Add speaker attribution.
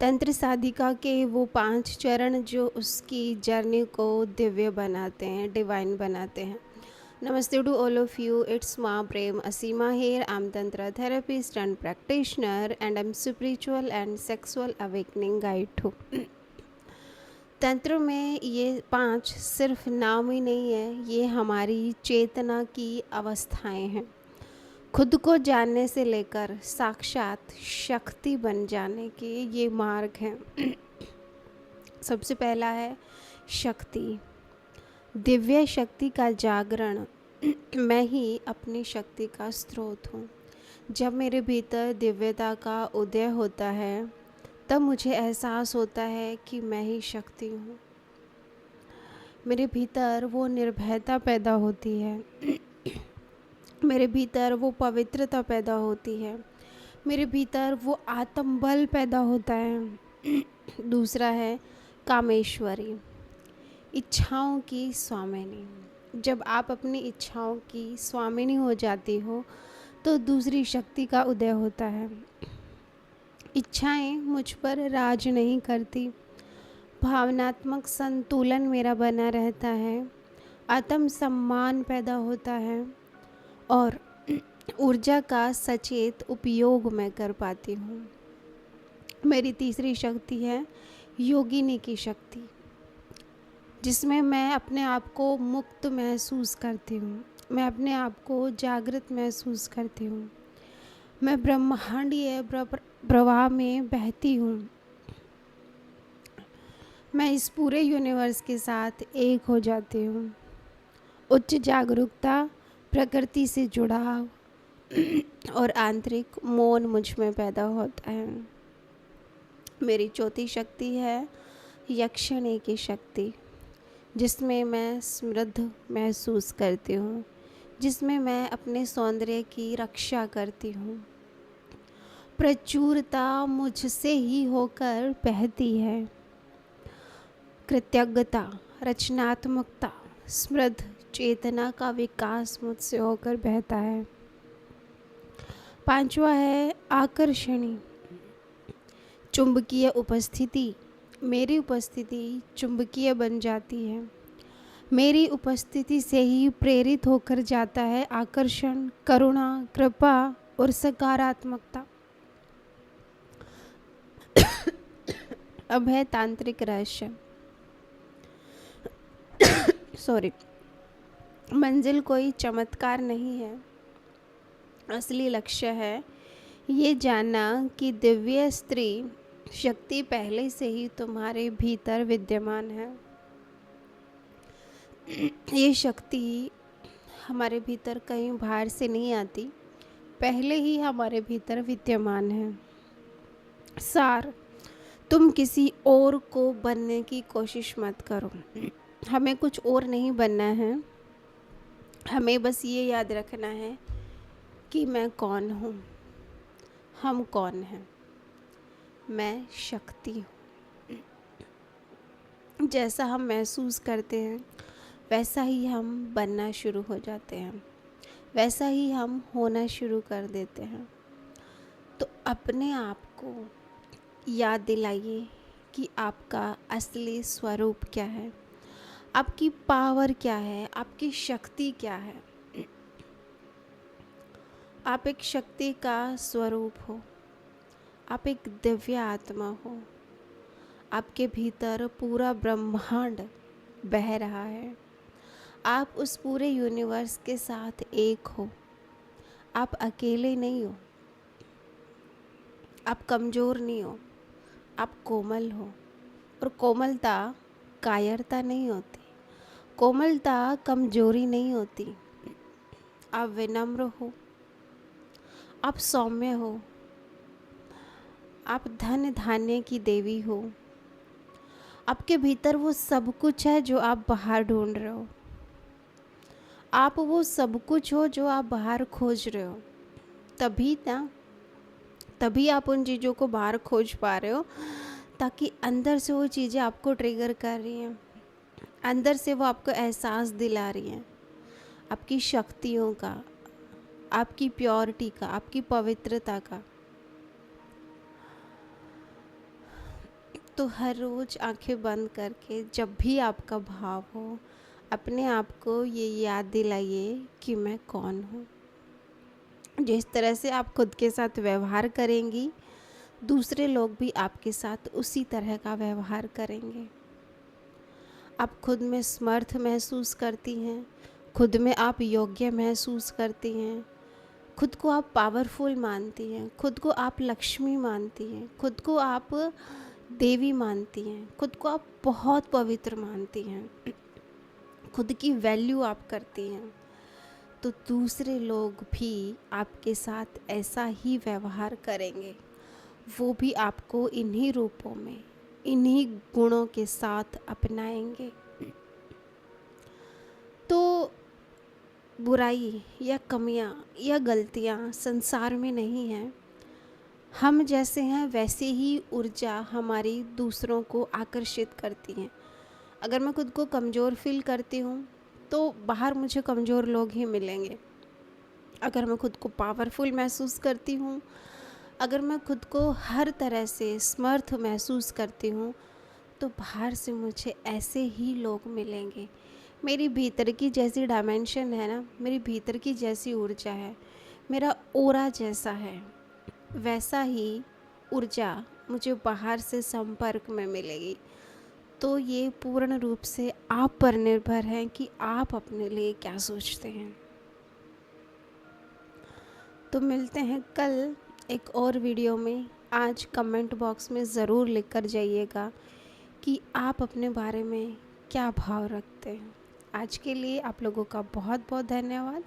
Speaker 1: तंत्र साधिका के वो 5 चरण जो उसकी जर्नी को दिव्य बनाते हैं, डिवाइन बनाते हैं। नमस्ते to all of you, it's Maa Prem Asima here. I am tantra therapist and practitioner and I am spiritual and sexual awakening guide too. Tantra में ये 5 सिर्फ नाम ही नहीं है, ये हमारी चेतना की अवस्थाएं हैं। खुद को जानने से लेकर साक्षात शक्ति बन जाने के ये मार्ग हैं। सबसे पहला है शक्ति, दिव्य शक्ति का जागरण। मैं ही अपनी शक्ति का स्रोत हूँ। जब मेरे भीतर दिव्यता का उदय होता है तब मुझे एहसास होता है कि मैं ही शक्ति हूँ। मेरे भीतर वो निर्भयता पैदा होती है, मेरे भीतर वो पवित्रता पैदा होती है, मेरे भीतर वो आत्मबल पैदा होता है। दूसरा है कामेश्वरी, इच्छाओं की स्वामिनी। जब आप अपनी इच्छाओं की स्वामिनी हो जाती हो तो दूसरी शक्ति का उदय होता है। इच्छाएं मुझ पर राज नहीं करती, भावनात्मक संतुलन मेरा बना रहता है, आत्म सम्मान पैदा होता है और ऊर्जा का सचेत उपयोग मैं कर पाती हूँ। मेरी तीसरी शक्ति है योगिनी की शक्ति, जिसमें मैं अपने आप को मुक्त महसूस करती हूँ, मैं अपने आप को जागृत महसूस करती हूँ, मैं ब्रह्मांडीय प्रवाह में बहती हूँ। मैं इस पूरे यूनिवर्स के साथ एक हो जाती हूँ। उच्च जागरूकता, प्रकृति से जुड़ाव और आंतरिक मौन मुझ में पैदा होता है। मेरी चौथी शक्ति है यक्षिणी की शक्ति, जिसमें मैं समृद्ध महसूस करती हूँ, जिसमें मैं अपने सौंदर्य की रक्षा करती हूँ। प्रचुरता मुझसे ही होकर बहती है। कृतज्ञता, रचनात्मकता, समृद्ध चेतना का विकास मुझसे होकर बहता है। पांचवा है आकर्षणी, चुंबकीय उपस्थिति। मेरी उपस्थिति चुंबकीय बन जाती है। मेरी उपस्थिति से ही प्रेरित होकर जाता है आकर्षण, करुणा, कृपा और सकारात्मकता। अब है तांत्रिक रहस्य। सॉरी, मंजिल कोई चमत्कार नहीं है, असली लक्ष्य है ये जानना कि दिव्य स्त्री शक्ति पहले से ही तुम्हारे भीतर विद्यमान है। ये शक्ति हमारे भीतर कहीं बाहर से नहीं आती, पहले ही हमारे भीतर विद्यमान है। सार, तुम किसी और को बनने की कोशिश मत करो। हमें कुछ और नहीं बनना है, हमें बस ये याद रखना है कि मैं कौन हूँ, हम कौन हैं। मैं शक्ति हूँ। जैसा हम महसूस करते हैं वैसा ही हम बनना शुरू हो जाते हैं, वैसा ही हम होना शुरू कर देते हैं। तो अपने आप को याद दिलाइए कि आपका असली स्वरूप क्या है, आपकी पावर क्या है, आपकी शक्ति क्या है। आप एक शक्ति का स्वरूप हो, आप एक दिव्य आत्मा हो। आपके भीतर पूरा ब्रह्मांड बह रहा है। आप उस पूरे यूनिवर्स के साथ एक हो। आप अकेले नहीं हो, आप कमज़ोर नहीं हो, आप कोमल हो। और कोमलता कायरता नहीं होती, कोमलता कमजोरी नहीं होती। आप विनम्र हो, आप सौम्य हो, आप धन धान्य की देवी हो। आपके भीतर वो सब कुछ है जो आप बाहर ढूंढ रहे हो। आप वो सब कुछ हो जो आप बाहर खोज रहे हो। तभी आप उन चीज़ों को बाहर खोज पा रहे हो, ताकि अंदर से वो चीज़ें आपको ट्रिगर कर रही हैं, अंदर से वो आपको एहसास दिला रही हैं आपकी शक्तियों का, आपकी प्योरिटी का, आपकी पवित्रता का। तो हर रोज़ आंखें बंद करके जब भी आपका भाव हो, अपने आप को ये याद दिलाइए कि मैं कौन हूँ। जिस तरह से आप खुद के साथ व्यवहार करेंगी, दूसरे लोग भी आपके साथ उसी तरह का व्यवहार करेंगे। आप खुद में समर्थ महसूस करती हैं, खुद में आप योग्य महसूस करती हैं, खुद को आप पावरफुल मानती हैं, खुद को आप लक्ष्मी मानती हैं, खुद को आप देवी मानती हैं, खुद को आप बहुत पवित्र मानती हैं, खुद की वैल्यू आप करती हैं, तो दूसरे लोग भी आपके साथ ऐसा ही व्यवहार करेंगे। वो भी आपको इन्हीं रूपों में, इन्हीं गुणों के साथ अपनाएंगे। तो बुराई या कमियां या गलतियां संसार में नहीं हैं। हम जैसे हैं वैसे ही ऊर्जा हमारी दूसरों को आकर्षित करती हैं। अगर मैं खुद को कमज़ोर फील करती हूँ तो बाहर मुझे कमज़ोर लोग ही मिलेंगे। अगर मैं खुद को पावरफुल महसूस करती हूँ, अगर मैं खुद को हर तरह से समर्थ महसूस करती हूँ, तो बाहर से मुझे ऐसे ही लोग मिलेंगे। मेरी भीतर की जैसी डायमेंशन है ना, मेरी भीतर की जैसी ऊर्जा है, मेरा ऑरा जैसा है, वैसा ही ऊर्जा मुझे बाहर से संपर्क में मिलेगी। तो ये पूर्ण रूप से आप पर निर्भर है कि आप अपने लिए क्या सोचते हैं। तो मिलते हैं कल एक और वीडियो में। आज कमेंट बॉक्स में ज़रूर लिख कर जाइएगा कि आप अपने बारे में क्या भाव रखते हैं। आज के लिए आप लोगों का बहुत बहुत धन्यवाद।